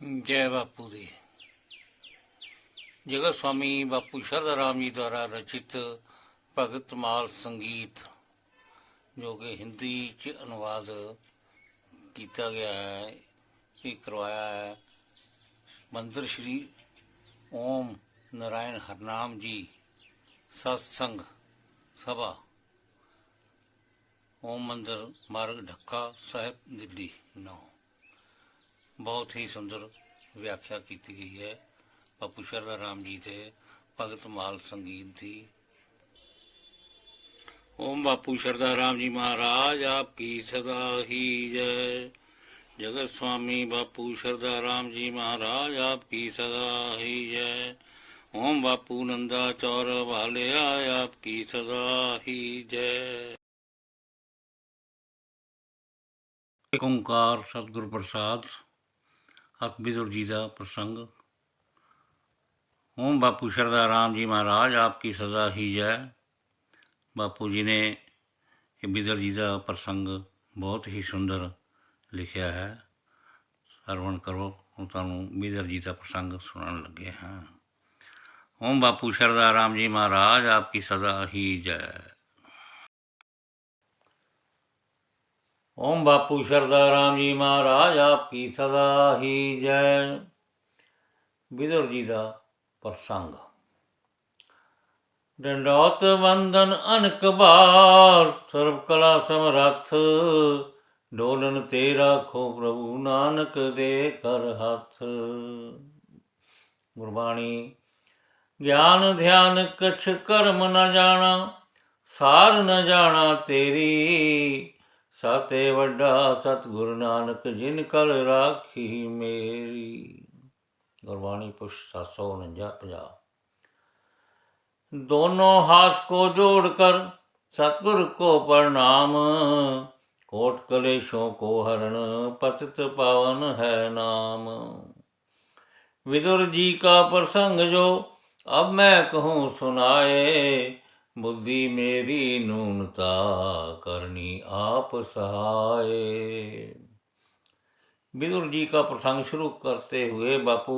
जय बापू दी। जगत स्वामी बापू शरदा राम जी द्वारा रचित भगत माल संगीत जो कि हिंदी च अनुवाद किया गया है, ये करवाया है मंदिर श्री ओम नारायण हरनाम जी सत्संग सभा, ओम मंदिर मार्ग ढक्का साहिब दिल्ली 9। बहुत ही सुंदर व्याख्या की गई है बापू शरदा राम जी थे भगत माल संगीत थी। ओम बापू शरदा राम जी महाराज आपकी सदा ही जय। जगत स्वामी बापू शरदा राम जी महाराज आपकी सदा ही जय। ओम बापू नंदा चौर वाले आए आपकी सदा ही जय। एक ओंकार सतगुरु प्रसाद हतबिदुर जी का प्रसंग। ओम बापू शरदा राम जी महाराज आपकी सदा ही जय। बापू जी ने बिदर जी का प्रसंग बहुत ही सुंदर लिखा है। श्रवण करो, तुहानू बिदर जी का प्रसंग सुनाने लगे हैं। ओम बापू शरदा राम जी महाराज आपकी सदा ही जय। ओम बापू शरदा राम जी महाराज आपकी सदा ही जय। बिदर जी का प्रसंग। दंडौत वंदन अनक बार सर्व कला समरथ, डोलन तेरा खो प्रभु नानक दे कर हथ। गुरबाणी। ज्ञान ध्यान कछ कर्म न जाना, सार न जाना तेरी, साते वड्डा सतगुरु नानक जिन कल राखी मेरी। गुरबाणी पुष्प 749-50। दोनों हाथ को जोड़कर सतगुरु को प्रणाम, कोट कलेशों को हरण पतित पावन है नाम। विदुर जी का प्रसंग जो अब मैं कहूँ सुनाए, बुद्धि मेरी नूनता करनी आप सहाय। विदुर जी का प्रसंग शुरू करते हुए बापू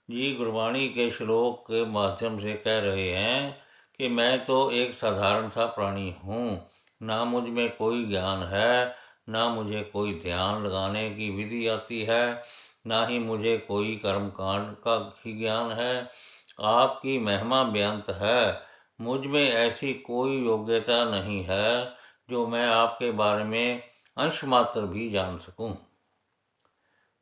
जी गुरबाणी के श्लोक के माध्यम से कह रहे हैं कि मैं तो एक साधारण सा प्राणी हूँ, ना मुझ में कोई ज्ञान है, ना मुझे कोई ध्यान लगाने की विधि आती है, ना ही मुझे कोई कर्मकांड का ही ज्ञान है। आपकी महिमा बेअंत है, मुझ में ऐसी कोई योग्यता नहीं है जो मैं आपके बारे में अंश मात्र भी जान सकूं।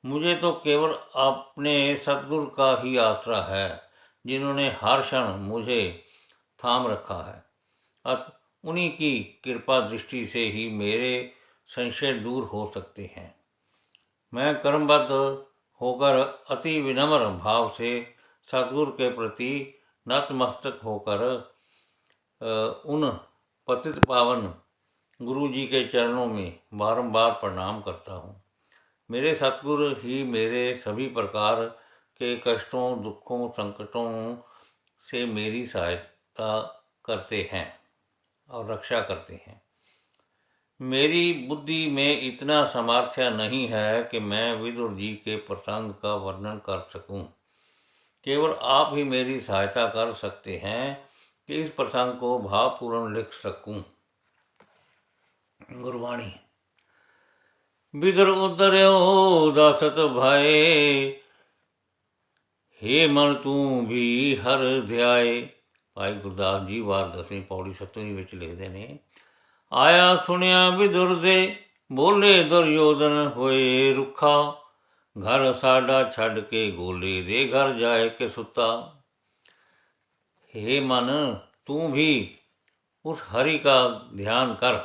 मुझे तो केवल अपने सतगुरु का ही आसरा है, जिन्होंने हर क्षण मुझे थाम रखा है। अत उन्हीं की कृपा दृष्टि से ही मेरे संशय दूर हो सकते हैं। मैं कर्मबद्ध होकर अति विनम्र भाव से सतगुरु के प्रति नतमस्तक होकर उन पतित पावन गुरु जी के चरणों में बारंबार प्रणाम करता हूँ। मेरे सतगुरु ही मेरे सभी प्रकार के कष्टों, दुखों, संकटों से मेरी सहायता करते हैं और रक्षा करते हैं। मेरी बुद्धि में इतना सामर्थ्य नहीं है कि मैं विदुर जी के प्रसंग का वर्णन कर सकूं। केवल आप ही मेरी सहायता कर सकते हैं कि इस प्रसंग को भावपूर्ण लिख सकूं। गुरबाणी। बिदुर उदर्यो दासत भाए, हे मन तू भी हर ध्याए। भाई गुरदास जी वार 10वीं पौड़ी 7वीं विच लिखते ने। आया सुनिया बिदुर दे, बोले दुर्योधन होए रुखा, घर साडा छड़ के गोले दे घर जाए के सुता। हे मन तू भी उस हरि का ध्यान कर,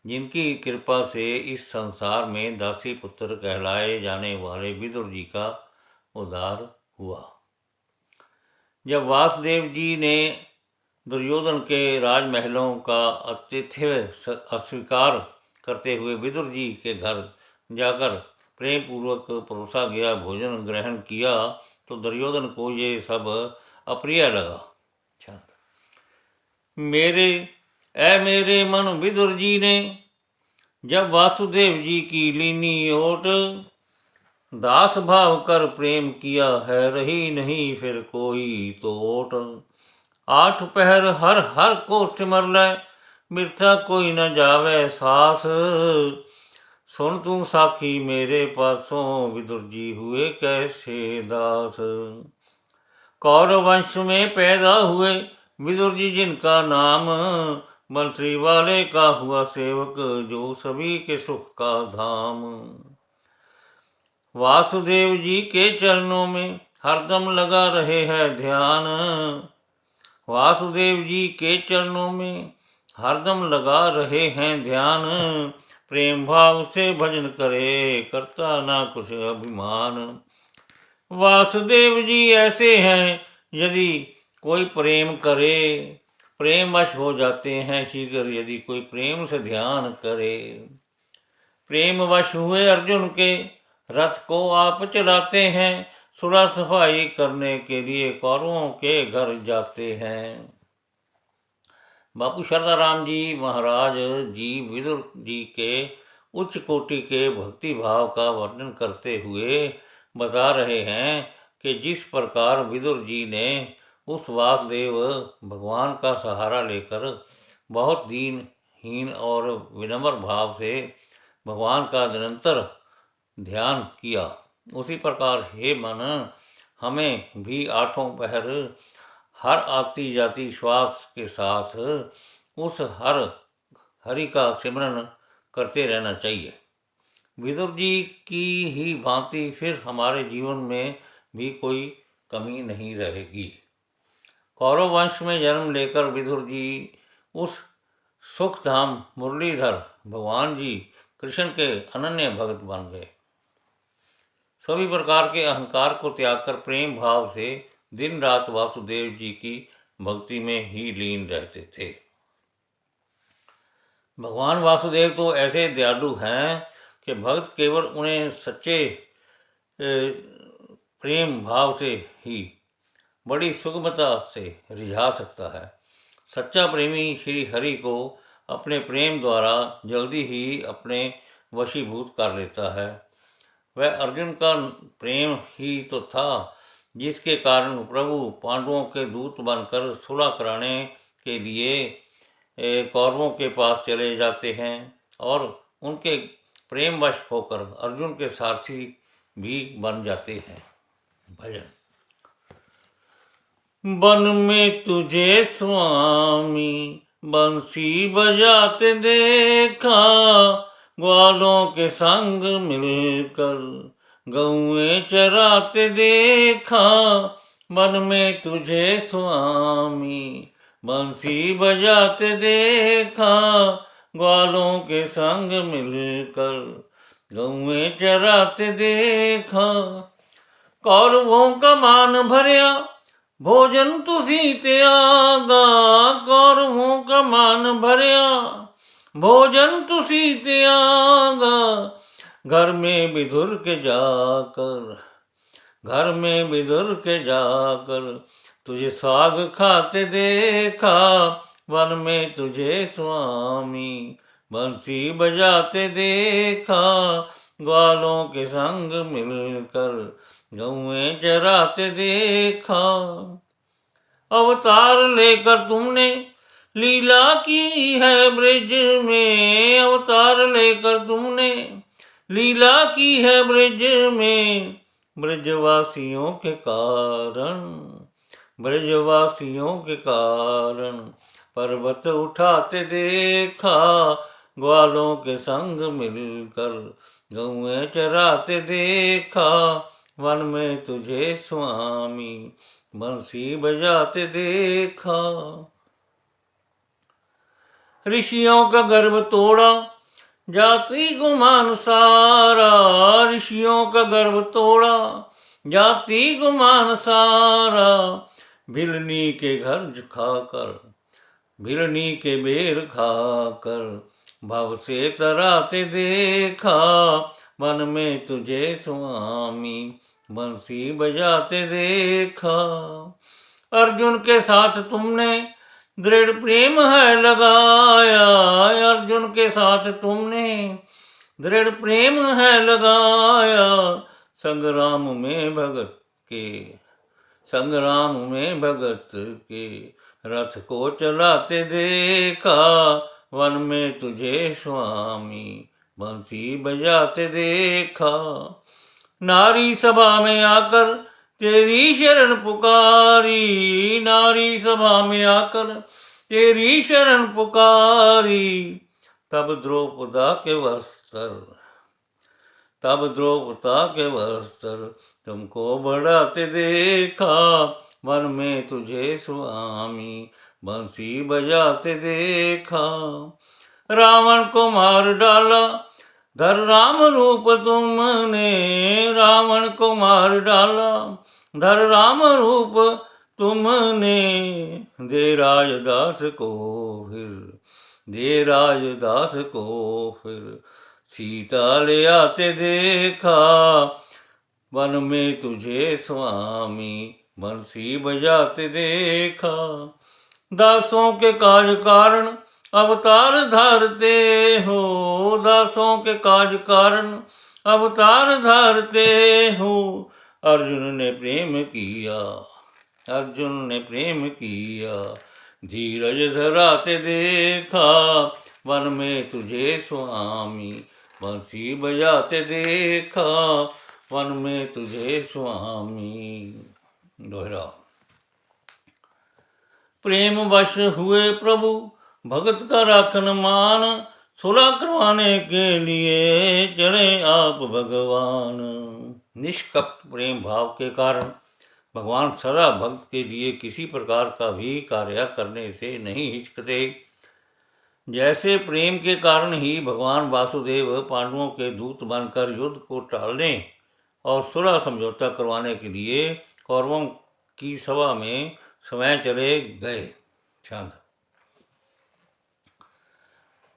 जिनकी कृपा से इस संसार में दासी पुत्र कहलाए जाने वाले विदुर जी का उद्धार हुआ। जब वासुदेव जी ने दुर्योधन के राजमहलों का आतिथ्य अस्वीकार करते हुए विदुर जी के घर जाकर प्रेम पूर्वक परोसा गया भोजन ग्रहण किया, तो दुर्योधन को ये सब अप्रिय लगा। मेरे मन विदुर जी ने जब वासुदेव जी की लीनी ओट, दास भाव कर प्रेम किया है, रही नहीं फिर कोई तोट। आठ पहर हर हर को सिमर ले, मिर्था कोई न जावे सास। सुन तू साखी मेरे पासों, विदुर जी हुए कैसे दास। कौरव वंश में पैदा हुए विदुर जी जिनका नाम, मंत्री वाले का हुआ सेवक, जो सभी के सुख का धाम। वासुदेव जी के चरणों में हरदम लगा रहे है ध्यान। वासुदेव जी के चरणों में हरदम लगा रहे हैं ध्यान। प्रेम भाव से भजन करे, करता ना कुछ अभिमान। वासुदेव जी ऐसे हैं, यदि कोई प्रेम करे, प्रेम वश हो जाते हैं शीघ्र, यदि कोई प्रेम से ध्यान करे। प्रेम वश हुए अर्जुन के, रथ को आप चलाते हैं। सुलह सफाई करने के लिए कौरवों के घर जाते हैं। बापू शारदाराम जी महाराज जी विदुर जी के उच्च कोटि के भक्ति भाव का वर्णन करते हुए बता रहे हैं कि जिस प्रकार विदुर जी ने उस वासुदेव भगवान का सहारा लेकर बहुत दीनहीन और विनम्र भाव से भगवान का निरंतर ध्यान किया, उसी प्रकार हे मन, हमें भी आठों पहर हर आती जाती श्वास के साथ उस हरि का सिमरन करते रहना चाहिए। विदुर जी की ही भांति फिर हमारे जीवन में भी कोई कमी नहीं रहेगी। कौरव वंश में जन्म लेकर विदुर जी उस सुखधाम मुरलीधर भगवान जी कृष्ण के अनन्य भक्त बन गए। सभी प्रकार के अहंकार को त्याग कर प्रेम भाव से दिन रात वासुदेव जी की भक्ति में ही लीन रहते थे। भगवान वासुदेव तो ऐसे दयालु हैं कि भक्त केवल उन्हें सच्चे प्रेम भाव से ही बड़ी सुगमता से रिझा सकता है। सच्चा प्रेमी श्री हरि को अपने प्रेम द्वारा जल्दी ही अपने वशीभूत कर लेता है। वह अर्जुन का प्रेम ही तो था जिसके कारण प्रभु पांडवों के दूत बनकर सुलह कराने के लिए कौरवों के पास चले जाते हैं और उनके प्रेमवश होकर अर्जुन के सारथी भी बन जाते हैं। भजन। वन में तुझे स्वामी बंसी बजाते देखा, ग्वालों के संग मिलकर गौएं चराते देखा। वन में तुझे स्वामी बंसी बजाते देखा, ग्वालों के संग मिलकर गौएं चराते देखा। कौरवों का मान भरिया भोजन तुसी त्यागा, कौरवों का मान भरिया भोजन तुसी त्यागा। घर में विदुर के जाकर, घर में विदुर के जाकर तुझे साग खाते देखा। वन में तुझे स्वामी बंसी बजाते देखा, ग्वालों के संग मिलकर गौएं चराते देखा। अवतार लेकर तुमने लीला की है ब्रिज में, अवतार लेकर तुमने लीला की है ब्रिज में। ब्रजवासियों के कारण, ब्रजवासियों के कारण पर्वत उठाते देखा। ग्वालों के संग मिलकर गौएं चराते देखा। वन में तुझे स्वामी बंसी बजाते देखा। ऋषियों का गर्भ तोड़ा जाति गुमान सारा, ऋषियों का गर्भ तोड़ा जाति गुमान सारा। भिलनी के घर खाकर, भिलनी के बेर खाकर भव से तराते देखा। वन में तुझे स्वामी बंसी बजाते देखा। अर्जुन के साथ तुमने दृढ़ प्रेम है लगाया, अर्जुन के साथ तुमने दृढ़ प्रेम है लगाया। संग्राम में भगत के, संग्राम में भगत के रथ को चलाते देखा, वन में तुझे स्वामी बंसी बजाते देखा। नारी सभा में आकर तेरी शरण पुकारी, नारी सभा में आकर तेरी शरण पुकारी, तब द्रौपदा के वस्त्र, तब द्रौपदा के वस्त्र तुमको बढ़ाते देखा, वन में तुझे स्वामी बंसी बजाते देखा। रावण को मार डाला धर राम रूप तुमने, रावण को मार डाला धर राम रूप तुमने, दे राजदास को फिर, दे राजदास को फिर सीता ले आते देखा, वन में तुझे स्वामी बंसी बजाते देखा। दासों के काज कारण अवतार धारते हो, दासों के काज कारण अवतार धारते हो, अर्जुन ने प्रेम किया, अर्जुन ने प्रेम किया, धीरज धराते देखा, वन में तुझे स्वामी बंसी बजाते देखा, वन में तुझे स्वामी। दोहरा। प्रेम वश हुए प्रभु भगत का राखन मान, सुलह करवाने के लिए चले आप भगवान। निष्कपट प्रेम भाव के कारण भगवान सदा भक्त के लिए किसी प्रकार का भी कार्य करने से नहीं हिचकते। जैसे प्रेम के कारण ही भगवान वासुदेव पांडवों के दूत बनकर युद्ध को टालने और सुलह समझौता करवाने के लिए कौरवों की सभा में स्वयं चले गए। छंद।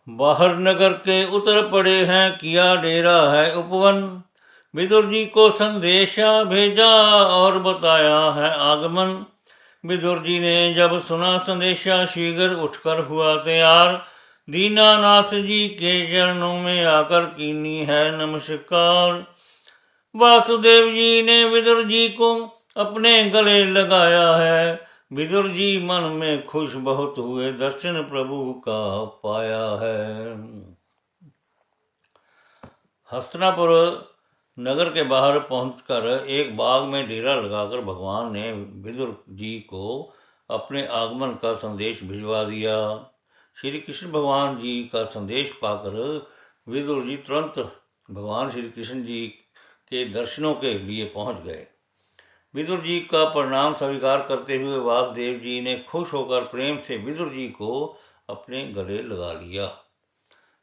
बाहर नगर के उतर पड़े हैं, किया डेरा है उपवन, विदुर जी को संदेशा भेजा और बताया है आगमन। विदुर जी ने जब सुना संदेशा शीघ्र उठकर हुआ तैयार, दीनानाथ जी के चरणों में आकर कीनी है नमस्कार। वासुदेव जी ने विदुर जी को अपने गले लगाया है, विदुर जी मन में खुश बहुत हुए, दर्शन प्रभु का पाया है। हस्तिनापुर नगर के बाहर पहुंचकर एक बाग में डेरा लगाकर भगवान ने विदुर जी को अपने आगमन का संदेश भिजवा दिया। श्री कृष्ण भगवान जी का संदेश पाकर विदुर जी तुरंत भगवान श्री कृष्ण जी के दर्शनों के लिए पहुंच गए। विदुर जी का प्रणाम स्वीकार करते हुए वासुदेव जी ने खुश होकर प्रेम से विदुर जी को अपने गले लगा लिया।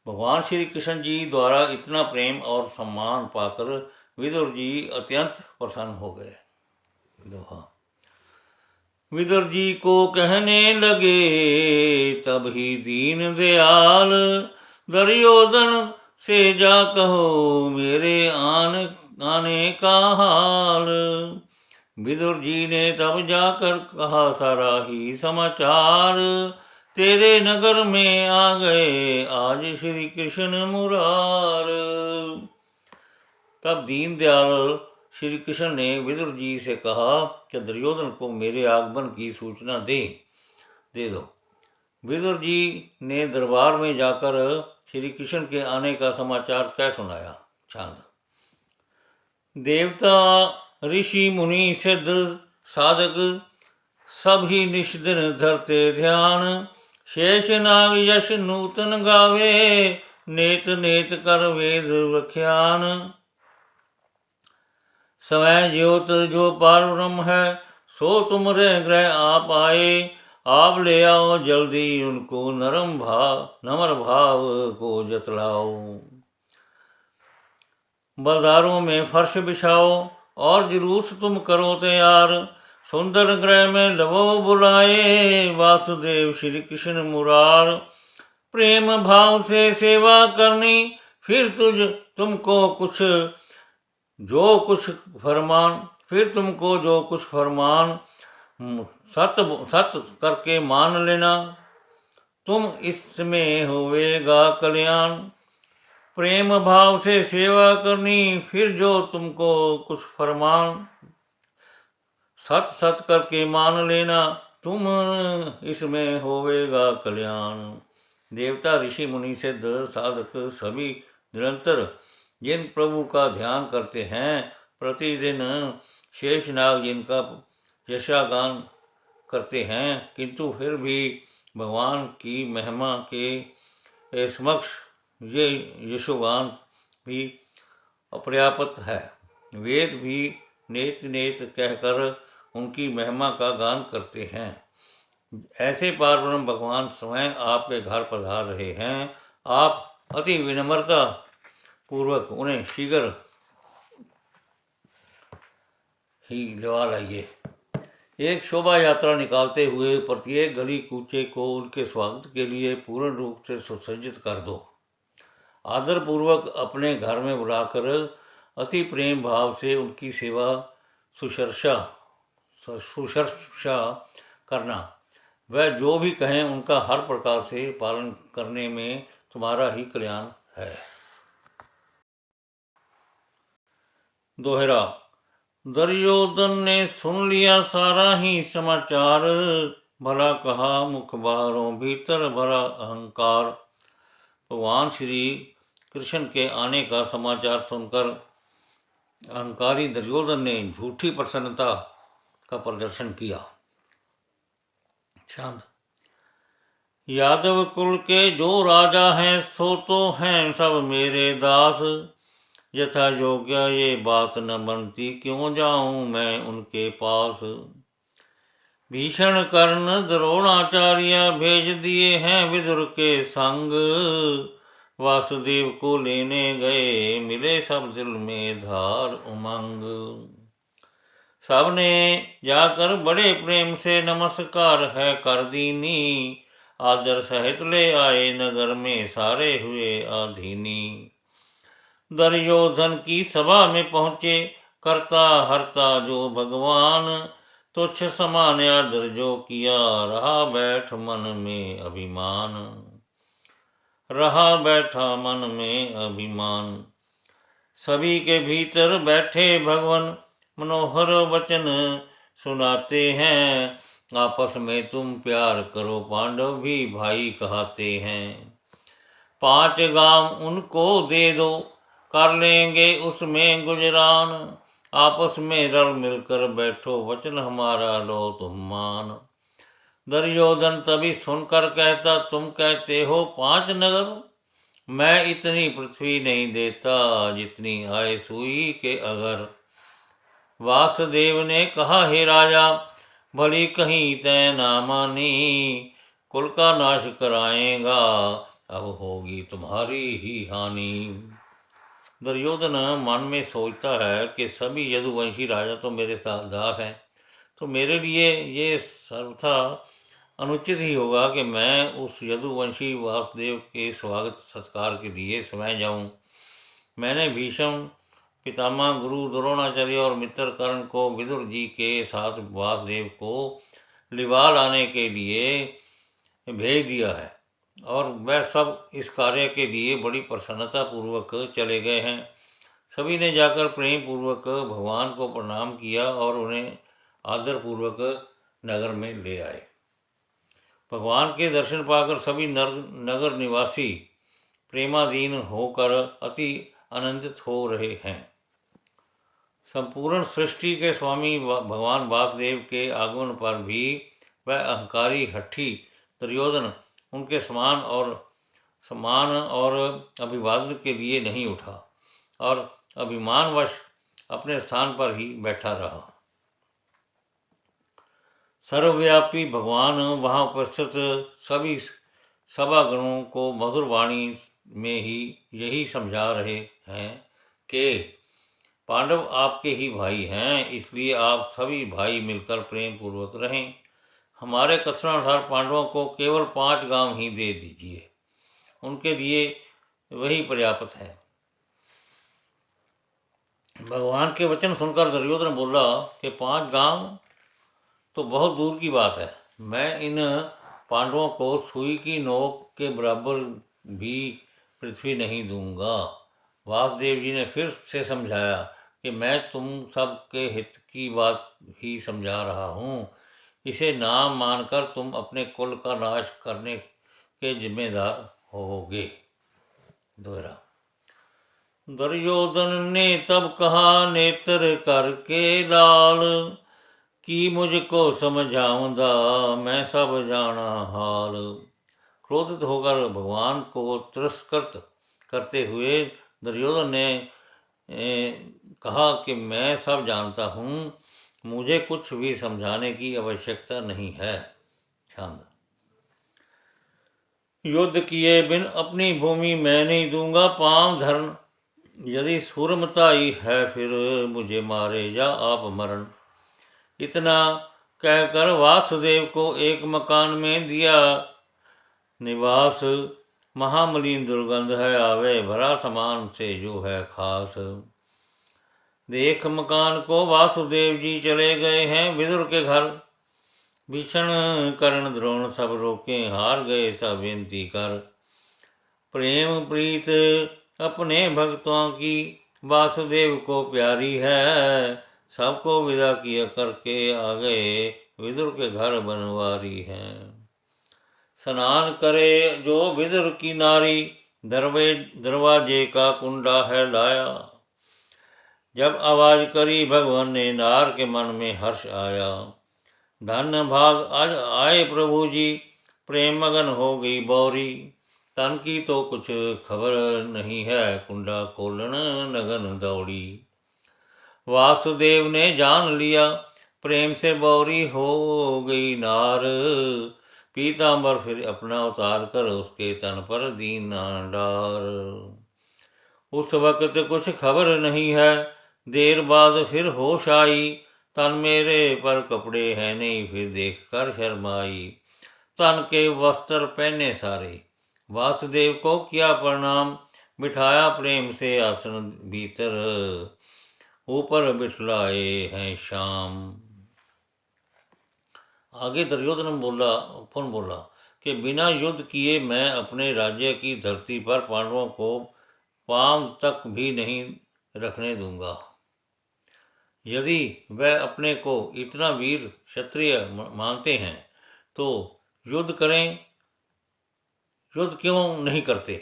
भगवान श्री कृष्ण जी द्वारा इतना प्रेम और सम्मान पाकर विदुर जी अत्यंत प्रसन्न हो गए। दोहा। विदुर जी को कहने लगे तब ही दीन दयाल, दुर्योधन से जा कहो मेरे आने का हाल। विदुर जी ने तब जाकर कहा सारा ही समाचार, तेरे नगर में आ गए आज श्री कृष्ण मुरार। तब दीनदयाल श्री कृष्ण ने विदुर जी से कहा कि दुर्योधन को मेरे आगमन की सूचना दे दो। विदुर जी ने दरबार में जाकर श्री कृष्ण के आने का समाचार कह सुनाया। छंद। देवता ऋषि मुनि सिद्ध साधक सभी निष्दिन धरते ध्यान, शेष नाग यश नूतन गावे, नेत नेत कर वेद व्याख्यान। समय ज्योत जो पारब्रह्म है सो तुमरे ग्रह आप आए, आप ले आओ जल्दी उनको नमर भाव को जतलाओ। बाजारों में फर्श बिछाओ और जुलूस तुम करो तैयार, सुंदर ग्रह में लवो बुलाए वासुदेव श्री कृष्ण मुरार। प्रेम भाव से सेवा करनी फिर तुमको जो कुछ फरमान सत करके मान लेना, तुम इसमें होवेगा कल्याण। प्रेम भाव से सेवा करनी, फिर जो तुमको कुछ फरमान, सत सत करके मान लेना, तुम इसमें होवेगा कल्याण। देवता, ऋषि, मुनि, सिद्ध, साधक सभी निरंतर जिन प्रभु का ध्यान करते हैं, प्रतिदिन शेषनाग जिनका यशागान करते हैं, किंतु फिर भी भगवान की महिमा के समक्ष ये यशोगान भी अपर्याप्त है। वेद भी नेत नेत कहकर उनकी महिमा का गान करते हैं। ऐसे पार ब्रह्म भगवान स्वयं आपके घर पधार रहे हैं। आप अति विनम्रता पूर्वक उन्हें शीघ्र ही लवा लाइए। एक शोभा यात्रा निकालते हुए प्रत्येक गली कूचे को उनके स्वागत के लिए पूर्ण रूप से सुसज्जित कर दो। आदर पूर्वक अपने घर में बुलाकर अति प्रेम भाव से उनकी सेवा सुशर्षा करना। वह जो भी कहें उनका हर प्रकार से पालन करने में तुम्हारा ही कल्याण है। दोहरा। दुर्योधन ने सुन लिया सारा ही समाचार, भला कहा मुख बाहरों भीतर भरा अहंकार। भगवान श्री कृष्ण के आने का समाचार सुनकर अहंकारी दुर्योधन ने झूठी प्रसन्नता का प्रदर्शन किया। शांत। यादव कुल के जो राजा हैं सो तो हैं सब मेरे दास, यथा योग्य ये बात न बनती क्यों जाऊं मैं उनके पास। भीषण कर्ण द्रोणाचार्य भेज दिए हैं विदुर के संग, वासुदेव को लेने गए मिले सब दिल में धार उमंग। सबने जाकर बड़े प्रेम से नमस्कार है कर दीनी, आदर सहित ले आए नगर में सारे हुए आधीनी। दुर्योधन की सभा में पहुँचे करता हरता जो भगवान, तुच्छ समान आदर जो किया रहा बैठ मन में अभिमान। रहा बैठा मन में अभिमान। सभी के भीतर बैठे भगवान मनोहर वचन सुनाते हैं, आपस में तुम प्यार करो पांडव भी भाई कहते हैं। 5 गांव उनको दे दो कर लेंगे उसमें गुजरान, आपस में रल मिलकर बैठो वचन हमारा लो तुम मान। दुर्योधन तभी सुनकर कहता तुम कहते हो 5 नगर, मैं इतनी पृथ्वी नहीं देता जितनी आए सुई के अगर। वासुदेव ने कहा हे राजा भली कहीं तय ना मानी, कुल का नाश कराएगा अब होगी तुम्हारी ही हानि। दुर्योधन मन में सोचता है कि सभी यदुवंशी राजा तो मेरे दास हैं, तो मेरे लिए ये सर्वथा अनुचित ही होगा कि मैं उस यदुवंशी वासुदेव के स्वागत सत्कार के लिए स्वयं जाऊं। मैंने भीष्म पितामह गुरु द्रोणाचार्य और मित्र कर्ण को विदुर जी के साथ वासुदेव को लिवा लाने के लिए भेज दिया है, और वह सब इस कार्य के लिए बड़ी प्रसन्नता पूर्वक चले गए हैं। सभी ने जाकर प्रेम पूर्वक भगवान को प्रणाम किया और उन्हें आदर पूर्वक नगर में ले आए। भगवान के दर्शन पाकर सभी नगर निवासी प्रेमाधीन होकर अति आनंदित हो रहे हैं। संपूर्ण सृष्टि के स्वामी भगवान वासुदेव के आगमन पर भी वह अहंकारी हठी दुर्योधन उनके सम्मान और अभिवादन के लिए नहीं उठा और अभिमानवश अपने स्थान पर ही बैठा रहा। सर्वव्यापी भगवान वहाँ उपस्थित सभी सभागणों को मधुर वाणी में ही यही समझा रहे हैं कि पांडव आपके ही भाई हैं, इसलिए आप सभी भाई मिलकर प्रेम पूर्वक रहें। हमारे कथनानुसार पांडवों को केवल 5 गांव ही दे दीजिए, उनके लिए वही पर्याप्त है। भगवान के वचन सुनकर दुर्योधन बोला कि 5 गांव तो बहुत दूर की बात है, मैं इन पांडवों को सुई की नोक के बराबर भी पृथ्वी नहीं दूंगा। वासुदेव जी ने फिर से समझाया कि मैं तुम सब के हित की बात ही समझा रहा हूँ। इसे नाम मानकर तुम अपने कुल का नाश करने के जिम्मेदार होगे। दोहरा। दुर्योधन ने तब कहा नेत्र करके लाल, कि मुझको समझाऊंगा मैं सब जाना हाल। क्रोधित होकर भगवान को तिरस्कृत करते हुए दुर्योधन ने कहा कि मैं सब जानता हूँ, मुझे कुछ भी समझाने की आवश्यकता नहीं है। छंद। युद्ध किए बिन अपनी भूमि मैं नहीं दूंगा पांव धरण, यदि सूरमताई है फिर मुझे मारे या आप मरण। इतना कहकर वासुदेव को एक मकान में दिया निवास, महामलिन दुर्गंध है आवे भरा समान से जो है खास। देख मकान को वासुदेव जी चले गए हैं विदुर के घर, भीषण कर्ण द्रोण सब रोके हार गए सब बेनती कर। प्रेम प्रीत अपने भक्तों की वासुदेव को प्यारी है, सबको विदा किया करके आ गए विदुर के घर बनवारी है। स्नान करे जो विदुर की नारी, दरवाजे का कुंडा है लाया। जब आवाज करी भगवान ने नार के मन में हर्ष आया। धन्य भाग आज आए प्रभु जी, प्रेम मगन हो गई बौरी। तन की तो कुछ खबर नहीं है, कुंडा खोलन नगन दौड़ी। वासुदेव ने जान लिया प्रेम से बौरी हो गई नार, पीतांबर फिर अपना उतार कर उसके तन पर दीना डार। उस वक्त कुछ खबर नहीं है, देर बाद फिर होश आई। तन मेरे पर कपड़े हैं नहीं फिर देख कर शर्माई। तन के वस्त्र पहने सारे, वासुदेव को किया प्रणाम। बिठाया प्रेम से आसन भीतर, ऊपर बिठलाए हैं शाम। आगे दुर्योधन बोला कि बिना युद्ध किए मैं अपने राज्य की धरती पर पांडवों को पांव तक भी नहीं रखने दूंगा। यदि वह अपने को इतना वीर क्षत्रिय मानते हैं तो युद्ध करें, युद्ध क्यों नहीं करते।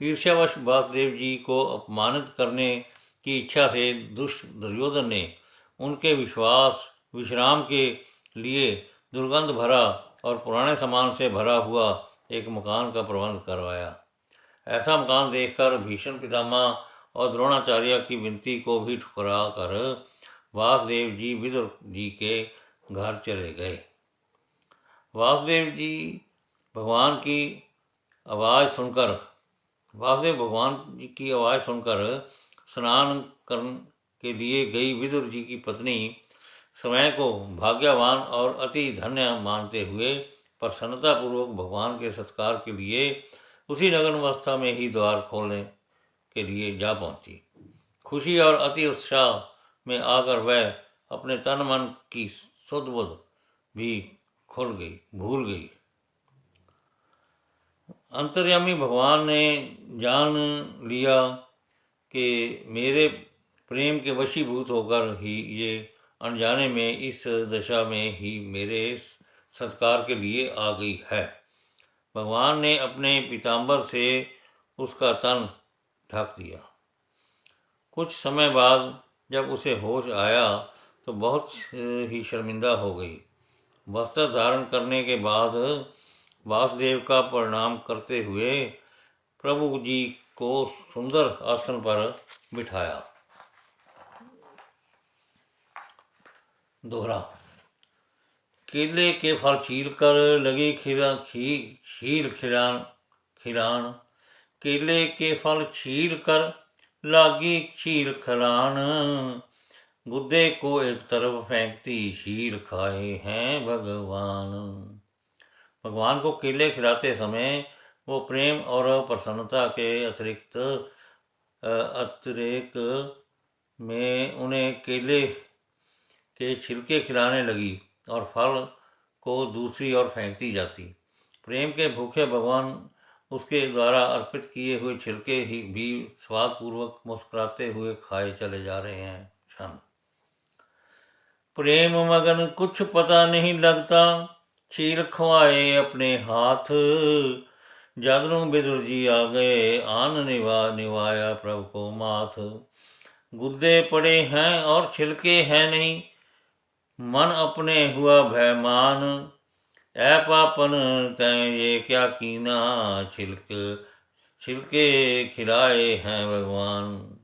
ईर्ष्यावश वासुदेव जी को अपमानित करने की इच्छा से दुष्ट दुर्योधन ने उनके विश्राम के लिए दुर्गंध भरा और पुराने सामान से भरा हुआ एक मकान का प्रबंध करवाया। ऐसा मकान देखकर भीष्म पितामह और द्रोणाचार्य की विनती को भी ठुकरा कर वासुदेव जी विदुर जी के घर चले गए। वासुदेव भगवान की आवाज़ सुनकर स्नान करने के लिए गई विदुर जी की पत्नी समय को भाग्यवान और अति धन्य मानते हुए प्रसन्नतापूर्वक भगवान के सत्कार के लिए उसी नग्न अवस्था में ही द्वार खोलने के लिए जा पहुंची। खुशी और अति उत्साह में आकर वह अपने तन मन की सुध बुध भी भूल गई। अंतर्यामी भगवान ने जान लिया कि मेरे प्रेम के वशीभूत होकर ही ये अनजाने में इस दशा में ही मेरे सत्कार के लिए आ गई है। भगवान ने अपने पीतांबर से उसका तन ढक दिया। कुछ समय बाद जब उसे होश आया तो बहुत ही शर्मिंदा हो गई। वस्त्र धारण करने के बाद वासुदेव का प्रणाम करते हुए प्रभु जी को सुंदर आसन पर बिठाया। दोहरा। केले के फल छील कर लगी खिलान, केले के फल छील कर लागी छील खिलान, गुद्दे को एक तरफ फेंकती शील खाए हैं भगवान। भगवान को केले खिलाते समय वो प्रेम और प्रसन्नता के अतिरिक्त में उन्हें केले के छिलके खिलाने लगी और फल को दूसरी ओर फेंकती जाती। प्रेम के भूखे भगवान उसके द्वारा अर्पित किए हुए छिलके ही भी स्वादपूर्वक मुस्कुराते हुए खाए चले जा रहे हैं। छंद। प्रेम मगन कुछ पता नहीं लगता, छील खवाए अपने हाथ। जादरू बिदुर जी आ गए, आन निवाया प्रभु को माथ। गुद्दे पड़े हैं और छिलके हैं नहीं, मन अपने हुआ भयमान। ऐ पापन तैं ये क्या कीना, छिलके खिलाए हैं भगवान।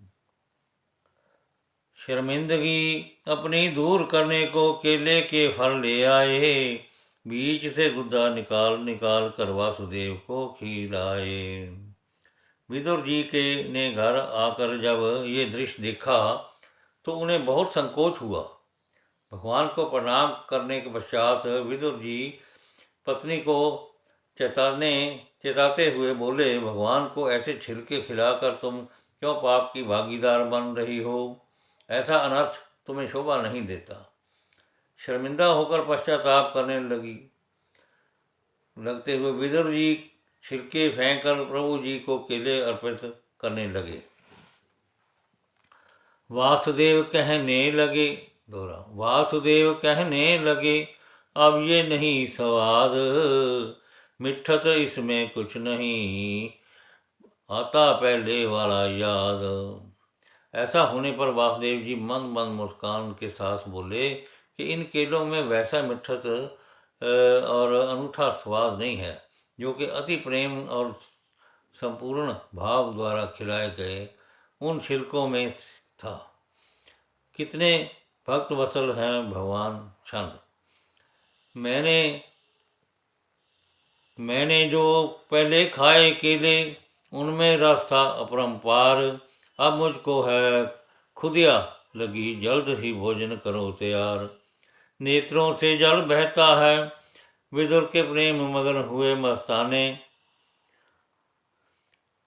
शर्मिंदगी अपनी दूर करने को केले के फल ले आए, बीच से गुद्दा निकाल निकाल कर वासुदेव को खिलाए। विदुर जी के ने घर आकर जब ये दृश्य देखा तो उन्हें बहुत संकोच हुआ। भगवान को प्रणाम करने के पश्चात विदुर जी पत्नी को चेताते हुए बोले, भगवान को ऐसे छिलके खिलाकर तुम क्यों पाप की भागीदार बन रही हो? ऐसा अनर्थ तुम्हें शोभा नहीं देता। शर्मिंदा होकर पश्चाताप करने लगते हुए विदुर जी छिलके फेंक कर प्रभु जी को केले अर्पित करने लगे। वासुदेव कहने लगे, वासुदेव कहने लगे, अब ये नहीं स्वाद, मिठत इसमें कुछ नहीं, आता पहले वाला याद। ऐसा होने पर वासुदेव जी मंद मंद मुस्कान के साथ बोले कि इन केलों में वैसा मिठत और अनूठा स्वाद नहीं है जो कि अति प्रेम और संपूर्ण भाव द्वारा खिलाए गए उन छिलकों में था। कितने भक्त वत्सल हैं भगवान। छंद। मैंने जो पहले खाए केले उनमें रस था अपरंपार, अब मुझको है खुदिया लगी, जल्द ही भोजन करो तैयार। नेत्रों से जल बहता है, विदुर के प्रेम मगन हुए मस्ताने,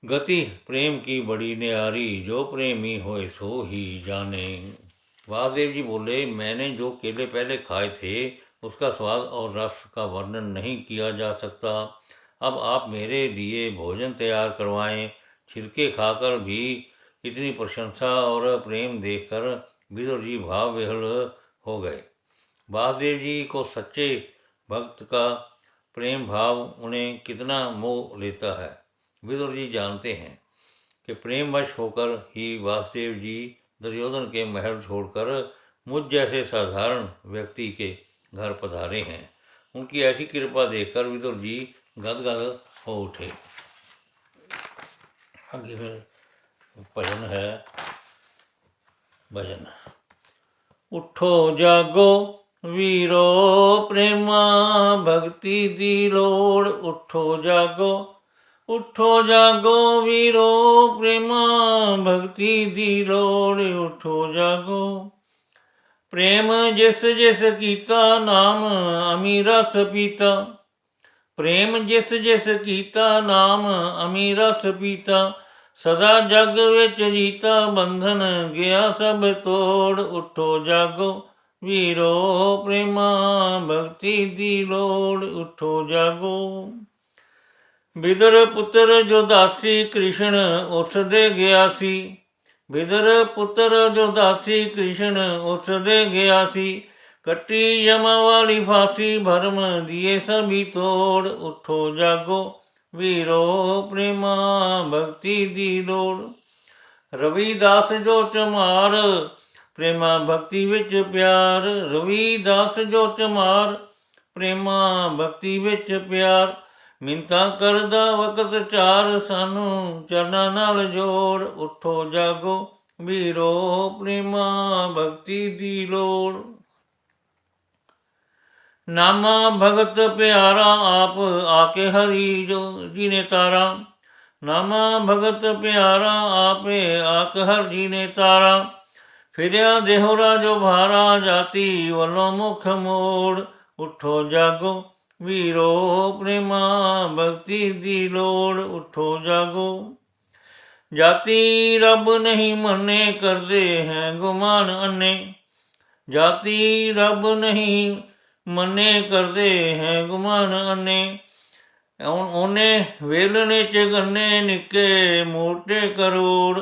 गति प्रेम की बड़ी न्यारी, जो प्रेमी होए सो ही जाने। वासुदेव जी बोले, मैंने जो केले पहले खाए थे उसका स्वाद और रस का वर्णन नहीं किया जा सकता। अब आप मेरे लिए भोजन तैयार करवाएं। छिलके खाकर भी इतनी प्रशंसा और प्रेम देखकर विदुर जी भाव विह्वल हो गए। वासुदेव जी को सच्चे भक्त का प्रेम भाव उन्हें कितना मोह लेता है विदुर जी जानते हैं कि प्रेमवश होकर ही वासुदेव जी दुर्योधन के महल छोड़कर मुझ जैसे साधारण व्यक्ति के घर पधारे हैं। उनकी ऐसी कृपा देखकर विदुर जी गदगद हो उठे। आगे फिर भजन है। भजन। उठो जागो वीरो प्रेमा भक्ति दी लोड़, उठो जागो वीरो प्रेमा भक्ति दी लोड़, उठो जागो। प्रेम जिस जिस कीता नाम अमीरथ पीता, प्रेम जिस जिस कीता नाम अमीरथ पीता, सदा जग विच जीता बंधन गया सब तोड़, उठो जागो वीरो प्रेमा भक्ति दी लोड़, उठो जागो। विदुर पुत्र जो दासी कृष्ण उठ दे गया सी, विदुर पुत्र जो दासी कृष्ण उठ दे गया सी, कटी यम वाली फांसी भरम दिए सभी तोड़, उठो जागो वीरो प्रेमा भक्ति दी लोड़। रविदास जो चमार प्रेमा भक्ति विच प्यार, रविदास जो चमार प्रेमा भक्ति विच प्यार, मिन्नतां करदा वकत चार सानू चरनां नाल जोड़, उठो जागो वीरो प्रेमा भक्ति दी लोड़। नामा भगत प्यारा आप आके हरि जो जी ने तारा, नामा भगत प्यारा आपे आक हर जी ने तारा, फिरया देहोरा जो भारा जाति वलों मुख मोड़, उठो जागो वीरो प्रेमा भक्ति दी लोड़, उठो जागो। जाति रब नहीं मने करदे हैं गुमान अन्ने, जाति रब नहीं मने करदे हैं गुमान अन्ने, ਉਹਨੇ ਵੇਲਣੇ ਚ ਗੰਨੇ ਨਿੱਕੇ ਮੋਟੇ ਕਰੋੜ,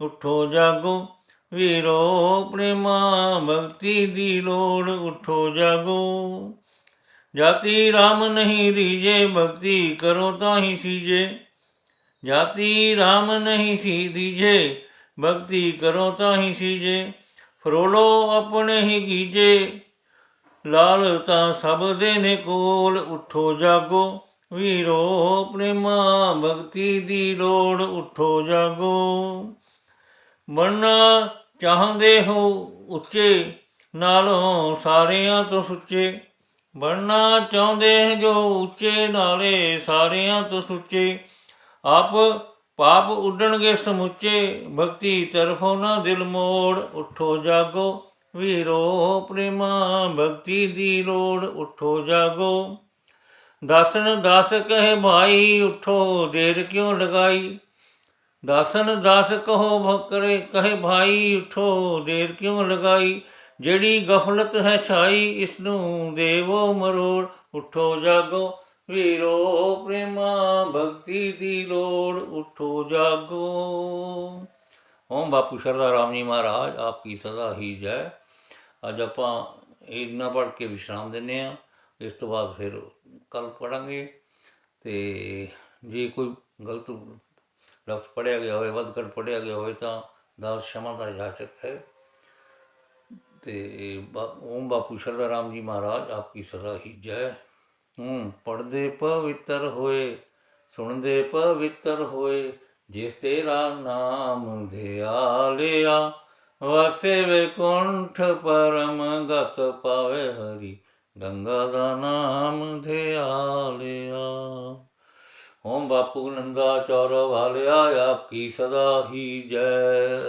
ਉੱਠੋ ਜਾਗੋ ਵੀਰੋ ਪ੍ਰੇਮਾ ਭਗਤੀ ਦੀ ਲੋੜ, ਉੱਠੋ ਜਾਗੋ। ਜਾਤੀ ਰਾਮ ਨਹੀਂ ਰੀਜੇ, ਭਗਤੀ ਕਰੋ ਤਾਂ ਹੀ ਸੀਜੇ। ਜਾਤੀ ਰਾਮ ਨਹੀਂ ਸੀ ਦੀਜੇ, ਭਗਤੀ ਕਰੋ ਤਾਂ ਹੀ ਸੀਜੇ। ਫਰੋਲੋ ਆਪਣੇ ਹੀ ਗੀਜੇ, ਲਾਲ ਤਾਂ ਸਭ ਦੇ ਨੇ ਕੋਲ, ਉੱਠੋ ਜਾਗੋ ਵੀਰੋ ਪ੍ਰੇਮਾ ਭਗਤੀ ਦੀ ਲੋੜ, ਉੱਠੋ ਜਾਗੋ। ਬਣਨਾ ਚਾਹੁੰਦੇ ਹੋ ਉੱਚੇ, ਨਾਲੋਂ ਸਾਰਿਆਂ ਤੋਂ ਸੁੱਚੇ। ਬਣਨਾ ਚਾਹੁੰਦੇ ਜੋ ਉੱਚੇ, ਨਾਲੇ ਸਾਰਿਆਂ ਤੋਂ ਸੁੱਚੇ। ਆਪ ਪਾਪ ਉੱਡਣਗੇ ਸਮੁੱਚੇ, ਭਗਤੀ ਤਰਫੋਂ ਨਾ ਦਿਲ ਮੋੜ, ਉੱਠੋ ਜਾਗੋ ਵੀਰੋ ਪ੍ਰੇਮਾ ਭਗਤੀ ਦੀ ਲੋੜ, ਉੱਠੋ ਜਾਗੋ। ਦਾਸਨ ਦਾਸ ਕਹੇ ਭਾਈ, ਉੱਠੋ ਦੇਰ ਕਿਉਂ ਲਗਾਈ। ਦਾਸਨ ਦਾਸ ਕਹੋ ਕਹੇ ਭਾਈ, ਉੱਠੋ ਦੇਰ ਕਿਉਂ ਲਗਾਈ। ਜਿਹੜੀ ਗਫਲਤ ਹੈ ਛਾਈ, ਇਸਨੂੰ ਦੇਵੋ ਮਰੋੜ, ਉੱਠੋ ਜਾਗੋ ਵੀਰੋ ਪ੍ਰੇਮਾ ਭਗਤੀ ਦੀ ਲੋੜ, ਉੱਠੋ ਜਾਗੋ। ਓਮ ਬਾਪੂ ਸ਼ਰਧਾ ਰਾਮ ਜੀ ਮਹਾਰਾਜ ਆਪ ਕੀ ਸਦਾ ਹੀ ਜੈ। ਅੱਜ ਆਪਾਂ ਇੰਨਾ ਪੜ੍ਹ ਕੇ ਵਿਸ਼ਰਾਮ ਦਿੰਦੇ ਹਾਂ, ਇਸ ਤੋਂ ਬਾਅਦ ਫਿਰ ਕੱਲ੍ਹ ਪੜ੍ਹਾਂਗੇ। ਅਤੇ ਜੇ ਕੋਈ ਗਲਤ ਲਫ਼ਜ਼ ਪੜ੍ਹਿਆ ਗਿਆ ਹੋਵੇ, ਵੱਧ ਘੱਟ ਪੜ੍ਹਿਆ ਗਿਆ ਹੋਵੇ ਤਾਂ ਦਾਸ ਸ਼ਮਾ ਦਾ ਜਾਚਕ ਹੈ। ਅਤੇ ਓਮ ਬਾਪੂ ਸ਼ਰਧਾ ਰਾਮ ਜੀ ਮਹਾਰਾਜ ਆਪ ਕੀ ਸਦਾ ਹੀ ਜੈ। ਪੜ੍ਹਦੇ ਪਵਿੱਤਰ ਹੋਏ, ਸੁਣਦੇ ਪਵਿੱਤਰ ਹੋਏ, ਜਿਸ ਤੇਰਾ ਨਾਮ ਧਿਆਲਿਆ, ਵਸੇ ਵੈਕੁੰਠ ਪਰਮ ਗਤ ਪਾਵੇ ਹਰੀ, ਗੰਗਾ ਦਾ ਨਾਮ ਧਿਆਲਿਆ। ਓਮ ਬਾਪੂ ਨੰਦਾ ਚੌਰ ਵਾਲਿਆ ਆਪ ਕੀ ਸਦਾ ਹੀ ਜੈ।